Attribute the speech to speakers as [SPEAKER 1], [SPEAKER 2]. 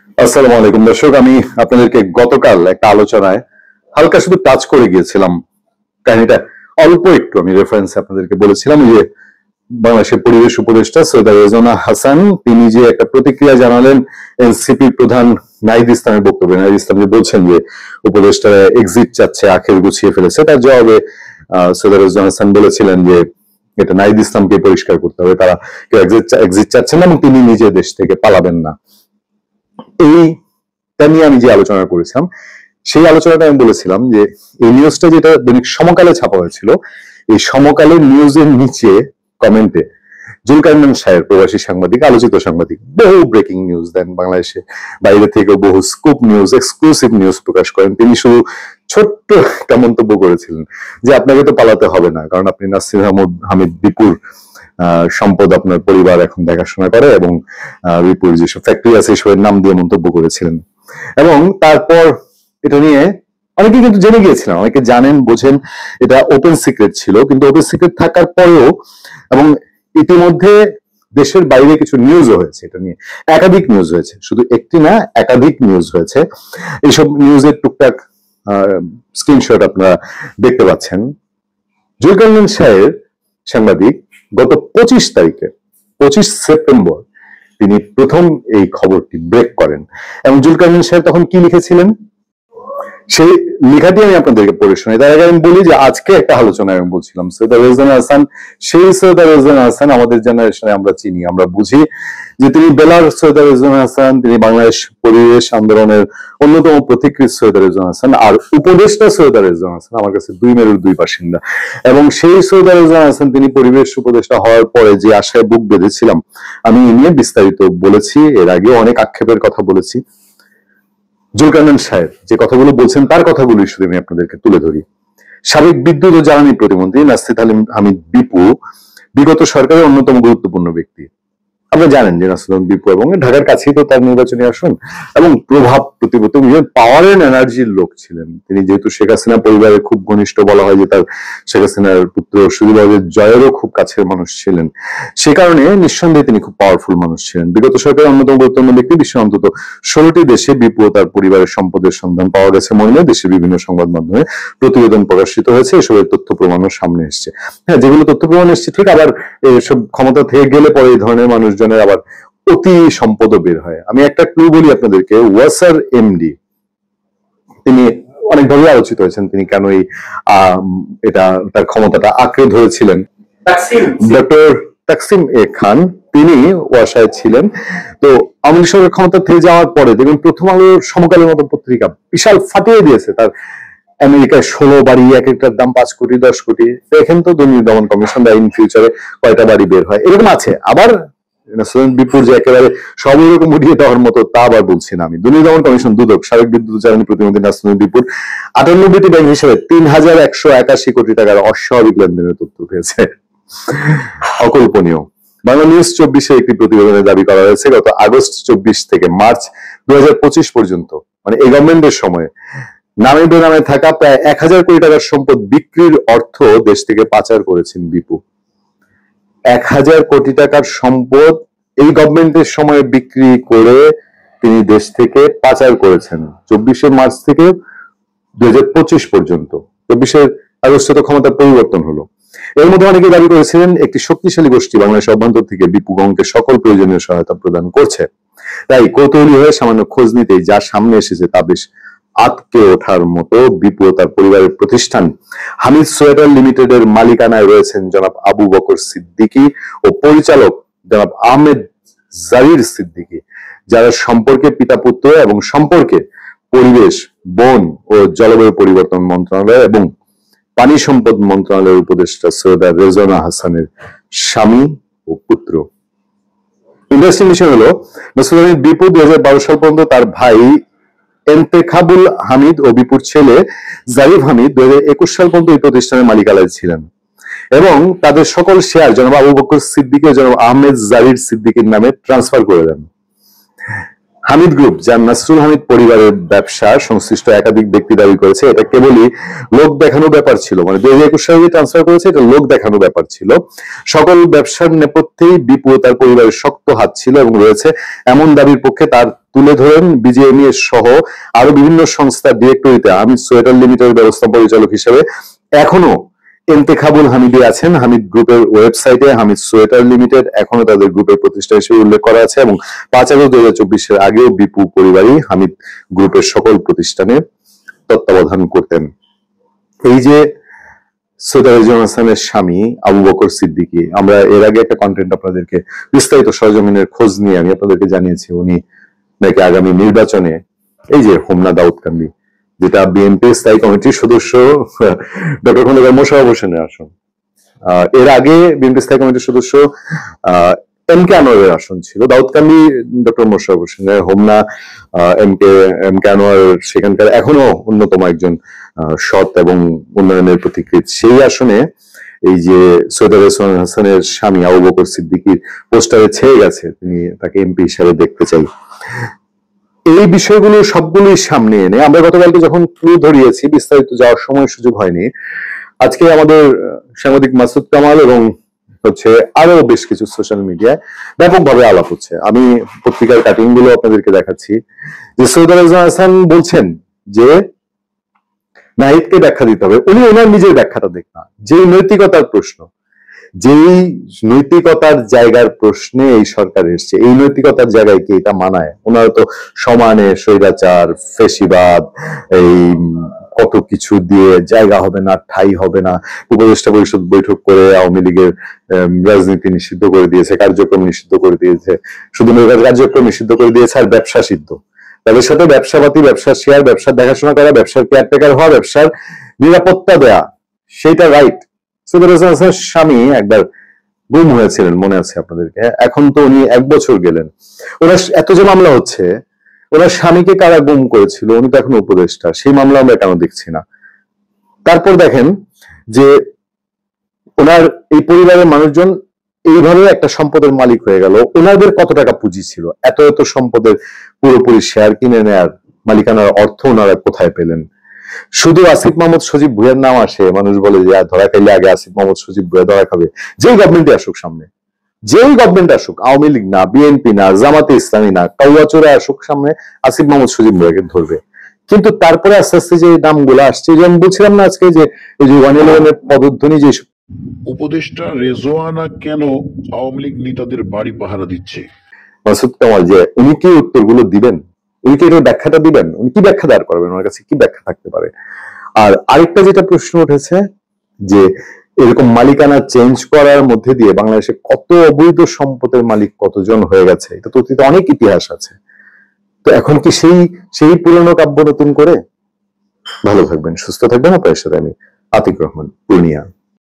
[SPEAKER 1] আসসালামু আলাইকুম দর্শক, আমি আপনাদেরকে গতকাল একটা আলোচনায় হালকা শুধু টাচ করে গিয়েছিলাম। কাহিনীটা অল্প একটু আমি রেফারেন্স আপনাদেরকে বলেছিলাম যে বাংলাদেশের পরিবেশ উপদেষ্টা সৈয়দা রেজওয়ানা হাসান তিনি যে একটা প্রতিক্রিয়া জানালেন এনসিপি প্রধান নাহিদ ইসলামের বক্তব্যে। নাহিদ ইসলাম যে বলছেন যে উপদেষ্টারা এক্সিট চাচ্ছে, আখের গুছিয়ে ফেলেছে, তার জবাবে সৈয়দা রেজওয়ানা হাসান বলেছিলেন যে এটা নাহিদ ইসলামকে পরিষ্কার করতে হবে, তারা কেউ এক্সিট চাচ্ছেন না এবং তিনি নিজে দেশ থেকে পালাবেন না। এইটা নিয়ে আমি যে আলোচনা করেছিলাম, সেই আলোচনাটা আমি বলেছিলাম যে এই নিউজটা যেটা দৈনিক সমকালে ছাপা হয়েছিল, এই সমকালের নিউজের নিচে কমেন্টে জুলকারনাইন সাহেব, প্রবাসী সাংবাদিক, আলোচিত সাংবাদিক, বহু ব্রেকিং নিউজ দেন বাংলাদেশে, বাইরে থেকে বহু স্কুপ নিউজ, এক্সক্লুসিভ নিউজ প্রকাশ করেন। তিনি শুধু ছোট্ট একটা মন্তব্য করেছিলেন যে আপনাকে তো পালাতে হবে না, কারণ আপনি নাসির হামিদ বিপুর সম্পদ আপনার পরিবার এখন দেখাশোনা করে, এবং বিপুর যেসব ফ্যাক্টরি আছে সেসবের নাম দিয়ে মন্তব্য করেছিলেন। এবং তারপর এটা নিয়ে অনেকে কিন্তু জেনে গিয়েছিলেন, অনেকে জানেন বোঝেন, এটা ওপেন সিক্রেট ছিল। কিন্তু ওপেন সিক্রেট থাকার পরেও এবং ইতিমধ্যে দেশের বাইরে কিছু নিউজও হয়েছে, এটা নিয়ে একাধিক নিউজ হয়েছে, শুধু একটি না একাধিক নিউজ হয়েছে। এইসব নিউজের টুকটাক স্ক্রিনশট আপনারা দেখতে পাচ্ছেন। জুলকারনাইন সাহেব সাংবাদিক গত 25 সেপ্টেম্বর তিনি প্রথম এই খবরটি ব্রেক করেন, এবং জুলকারনাইন সাহেব তখন কি লিখেছিলেন সেই লেখাটি আমি আপনাদেরকে পড়ে শোনাই। তার আগে আমি বলি যে আজকে একটা আলোচনায় আমি বলছিলাম সৈয়দা রেজওয়ানা হাসান, সেই সৈয়দা রেজওয়ানা হাসান আমাদের জেনারেশনে আমরা চিনি, আমরা বুঝি যে তিনি বেলার সৈয়দা রেজওয়ানা হাসান, তিনি বাংলাদেশ পরিবেশ আন্দোলনের অন্যতম প্রতিকৃত সৈয়দা রেজওয়ানা হাসান, আর উপদেষ্টা সৈয়দা রেজওয়ানা হাসান আমার কাছে দুই মেরুর দুই বাসিন্দা। এবং সেই সৈয়দা রেজওয়ানা হাসান তিনি পরিবেশ উপদেষ্টা হওয়ার পরে যে আশায় বুক বেঁধেছিলাম আমি এ নিয়ে বিস্তারিত বলেছি, এর আগে অনেক আক্ষেপের কথা বলেছি। জুলকারনাইন সাহেব যে কথাগুলো বলছেন তার কথাগুলোই শুধু আমি আপনাদেরকে তুলে ধরি। সাবেক বিদ্যুৎ ও জ্বালানি প্রতিমন্ত্রী নাসির হামিদ বিপু বিগত সরকারের অন্যতম গুরুত্বপূর্ণ ব্যক্তি। আপনারা জানেন যে নাসির হামিদ বিপু এবং ঢাকার কাছেই তো তার নির্বাচনী আসন, এবং প্রভাব প্রতিপত্তি পাওয়ার এন্ড এনার্জির লোক ছিলেন তিনি। যেহেতু শেখ হাসিনা পরিবারের খুব ঘনিষ্ঠ, বলা হয় যে তার শেখ হাসিনার পুত্র সুজীবাবুর জয়েরও খুব কাছের মানুষ ছিলেন, সে কারণে নিঃসন্দেহে তিনি খুব পাওয়ারফুল মানুষ ছিলেন। বিগত সরকারের অন্যতম গুরুত্বপূর্ণ ব্যক্তি। বিশ্বের অন্তত 16টি দেশে বিপু ও তার পরিবারের সম্পদের সন্ধান পাওয়া গেছে মর্মে দেশের বিভিন্ন সংবাদ মাধ্যমে প্রতিবেদন প্রকাশিত হয়েছে, এসবের তথ্য প্রমাণও সামনে এসছে। হ্যাঁ, যেগুলো তথ্য প্রমাণ এসছে ঠিক, আবার এসব ক্ষমতা থেকে গেলে পরে এই ধরনের মানুষজনের আবার অতি সম্পদও বের হয়। আমি একটা ক্লু বলি আপনাদেরকে, ওয়াসার এমডি তিনি অনেকভাবে আলোচিত হয়েছেন, তিনি কেন এই এটা তার ক্ষমতাটা আঁকড়ে ধরেছিলেন। ডক্টর তাকসিম এ খান তিনি ওয়াসায় ছিলেন। তো আওয়ামী লীগ সরকার ক্ষমতা থেকে যাওয়ার পরে দেখবেন প্রথম আলোর সমকালের মতো পত্রিকা বিশাল ফাটিয়ে দিয়েছে তার আমেরিকায় 16 বাড়ি, এক একটার দাম 5 কোটি 10 কোটি। দেখেন তো দুর্নীতি দমন কমিশন বা ইন ফিউচারে কয়টা বাড়ি বের হয়, এরকম আছে। আবার বিপুর যে একেবারে সব এরকম উঠিয়ে দেওয়ার মতো তা আবার বলছি না আমি। দুর্নীতি দমন কমিশন দুদক সাবেক বিদ্যুৎ জ্বালানি প্রতিমন্ত্রী নাসির বিপুর 98টি ব্যাংক হিসেবে 3181 কোটি টাকার অস্বাভাবিক লেনদেনের তথ্য পেয়েছে। অকল্পনীয়। বাংলা নিউজ 24-এ একটি প্রতিবেদনে দাবি করা হয়েছে গত আগস্ট 24 থেকে মার্চ 2025 পর্যন্ত, মানে এই গভর্নমেন্টের সময়ে নামে বেনামে থাকা প্রায় 1000 কোটি টাকার সম্পদ বিক্রির অর্থ দেশ থেকে পাচার করেছেন বিপু। 1000 কোটি টাকার সম্পদ এই গভর্নমেন্টের সময় বিক্রি করে তিনি দেশ থেকে পাচার করেছেন 24শে মার্চ থেকে 2025 পর্যন্ত। 24শে আগস্টে তো ক্ষমতার পরিবর্তন হলো। এর মধ্যে অনেকে দাবি করেছিলেন একটি শক্তিশালী গোষ্ঠী বাংলাদেশের অভ্যন্তর থেকে বিপু গংকে সকল প্রয়োজনীয় সহায়তা প্রদান করছে। তাই কৌতূহলী হয়ে সামান্য খোঁজ নিতেই যা সামনে এসেছে তা বেশ আতকে ওঠার মতো। বিপু ও তার পরিবারের প্রতিষ্ঠান হামিদ সোয়েটার লিমিটেডের মালিকানায় রয়েছেন জনাব আবু বকর সিদ্দিকী ও পরিচালক জনাব আহমেদ জারির সিদ্দিকী, যারা সম্পর্কে পিতা পুত্র এবং সম্পর্কে পরিবেশ, বন ও জলবায়ু পরিবর্তন মন্ত্রণালয় এবং পানি সম্পদ মন্ত্রণালয়ের উপদেষ্টা সৈয়দা রেজওয়ানা হাসানের স্বামী ও পুত্র। ইন্টারেস্টিং বিষয় হলো নাসির হামিদ বিপু 2012 সাল পর্যন্ত তার ভাই এন্তেখাবুল হামিদ ও বিপুর ছেলে জারিফ হামিদ 2021 সাল পর্যন্ত এই প্রতিষ্ঠানের মালিকানায় ছিলেন, এবং তাদের সকল শেয়ার জনাব আবু বকর সিদ্দিকী ও জনাব আহমেদ জারির সিদ্দিকীর নামে ট্রান্সফার করে দেন। হামিদ গ্রুপ, যা নাসরুল হামিদ পরিবারের ব্যবসা সংশ্লিষ্ট একাধিক ব্যক্তি দাবি করেছে এটা কেবলই লোক দেখানো ব্যাপার ছিল, মানে 2021 সালে যে ট্রান্সফার করেছে এটা লোক দেখানো ব্যাপার ছিল। সকল ব্যবসার নেপথ্যেই বিপু ও তার পরিবারের শক্ত হাত ছিল এবং রয়েছে, এমন দাবির পক্ষে তার তুলে ধরেন বিজিএমইএ সহ আরো বিভিন্ন সংস্থার ডিরেক্টরিতে হামিদ সোয়েটার লিমিটেডের ব্যবস্থাপনা পরিচালক হিসেবে এখনো ইন্তেখাবুল হামিদি আছেন। হামিদ গ্রুপের ওয়েবসাইটে হামিদ সোয়েটার লিমিটেড এখনো তাদের গ্রুপের প্রতিষ্ঠা হিসেবে উল্লেখ করা আছে এবং 5 আগস্ট 2024 আগেও বিপু পরিবারই হামিদ গ্রুপের সকল প্রতিষ্ঠানে তত্ত্বাবধান করতেন। এই যে সৈয়দ হাসানের স্বামী আবু বকর সিদ্দিকী, আমরা এর আগে একটা কন্টেন্ট আপনাদেরকে বিস্তারিত সরজমিনের খোঁজ নিয়ে আমি আপনাদেরকে জানিয়েছি, উনি নাকি আগামী নির্বাচনে এই যে হোমনা দাউদকান্দি, যেটা বিএনপি স্থায়ী কমিটির সদস্য ডক্টর খন্দকার মোশাররফ হোসেনের আসন, এর আগে বিএনপি স্থায়ী কমিটির সদস্য এম কে আনোয়ারের আসন ছিল দাউদকান্দি ডক্টর মোশাররফ হোসেনের, হোমনা এম কে আনোয়ার সেখানকার এখনো অন্যতম একজন সৎ এবং উন্নয়নের প্রতিকৃত। সেই আসনে এই যে সৈয়দ হাসানের স্বামী আবু বকর সিদ্দিকীর পোস্টারে ছেয়ে গেছে, তিনি তাকে এমপি হিসাবে দেখতে চাই। এই বিষয়গুলো সবগুলোই সামনে এনে আমরা গতকালকে যখন ক্লু ধরিয়েছি, বিস্তারিত যাওয়ার সময় সুযোগ হয়নি, আজকে আমাদের সাংবাদিক মাসুদ কামাল এবং হচ্ছে আরো বেশ কিছু সোশ্যাল মিডিয়ায় ব্যাপকভাবে আলাপ হচ্ছে। আমি পত্রিকার কাটিং গুলো আপনাদেরকে দেখাচ্ছি যে সৈয়দ হাসান বলছেন যে নাহিদকে ব্যাখ্যা দিতে হবে, উনি ওনার নিজের ব্যাখ্যাটা দেখ না, যেই নৈতিকতার প্রশ্ন, যেই নৈতিকতার জায়গার প্রশ্নে এই সরকার এসছে, এই নৈতিকতার জায়গায় কি এটা মানায়? ওনারা তো সমানে স্বৈরাচার, ফেসিবাদ, এই কত কিছু দিয়ে জায়গা হবে না, ঠাই হবে না, উপদেষ্টা পরিষদ বৈঠক করে আওয়ামী লীগের রাজনীতি নিষিদ্ধ করে দিয়েছে, কার্যক্রম নিষিদ্ধ করে দিয়েছে, শুধু কার্যক্রম নিষিদ্ধ করে দিয়েছে আর ব্যবসা সিদ্ধ। তাদের সাথে ব্যবসাপাতি, ব্যবসার শেয়ার, ব্যবসার দেখাশোনা করা, ব্যবসার কেয়ারটেকার হওয়া, ব্যবসার নিরাপত্তা দেয়া, সেটা রাইট। সৈয়দ হাসানের স্বামী একবার গুম হয়েছিলেন, মনে আছে আপনাদেরকে, এখন তো উনি 1 বছর গেলেন। ওনার এত যে মামলা হচ্ছে, ওনার স্বামীকে কারা গুম করেছিল, উনি তো এখন উপদেষ্টা, সেই মামলা আমরা কেন দেখছি না? তারপর দেখেন যে ওনার এই পরিবারের মানুষজন এইভাবে একটা সম্পদের মালিক হয়ে গেল, ওনাদের কত টাকা পুঁজি ছিল, এত এত সম্পদের পুরোপুরি শেয়ার কিনে নেয়ার মালিকানার অর্থ ওনারা কোথায় পেলেন? শুধু আসিফ মাহমুদ সজীব ভুঁইয়ার নাম আসে, মানুষ বলে যে ধরা খাইলে আগে আসিফ মাহমুদ সজীব ভুঁইয়া ধরা খাবে। যেই গভর্নমেন্টে আসুক সামনে, যেই গভর্নমেন্ট আসুক, আওয়ামী লীগ না, বিএনপি না, জামাতে ইসলামী না, কাউয়াচোরা আসুক সামনে, আসিফ মাহমুদ সজীব ভুঁইয়াকে ধরবে। কিন্তু তারপরে আস্তে আস্তে যে নামগুলো আসছে, যে আমি বলছিলাম না আজকে যে এই যে 111 পদধ্বনি, যে
[SPEAKER 2] উপদেষ্টা রেজওয়ানা কেন আওয়ামী লীগ নেতাদের বাড়ি পাহারা দিচ্ছে,
[SPEAKER 1] মাসুদ কামাল, যে উনি কি উত্তরগুলো দিবেন, উনি কি এটার ব্যাখ্যাটা দিবেন, উনি কি ব্যাখ্যা দাঁড় করবেন, ওনার কাছে কি ব্যাখ্যা থাকতে পারে? আর আরেকটা যেটা প্রশ্ন উঠেছে যে এরকম মালিকানা চেঞ্জ করার মধ্যে দিয়ে বাংলাদেশে কত অবৈধ সম্পদের মালিক কতজন হয়ে গেছে, এটা তো অতীতে অনেক ইতিহাস আছে। তো এখন কি সেই পুরনো কাব্য নতুন করে? ভালো থাকবেন, সুস্থ থাকবেন। আপনার সাথে আমি আতিক রহমান, পূর্ণিয়া।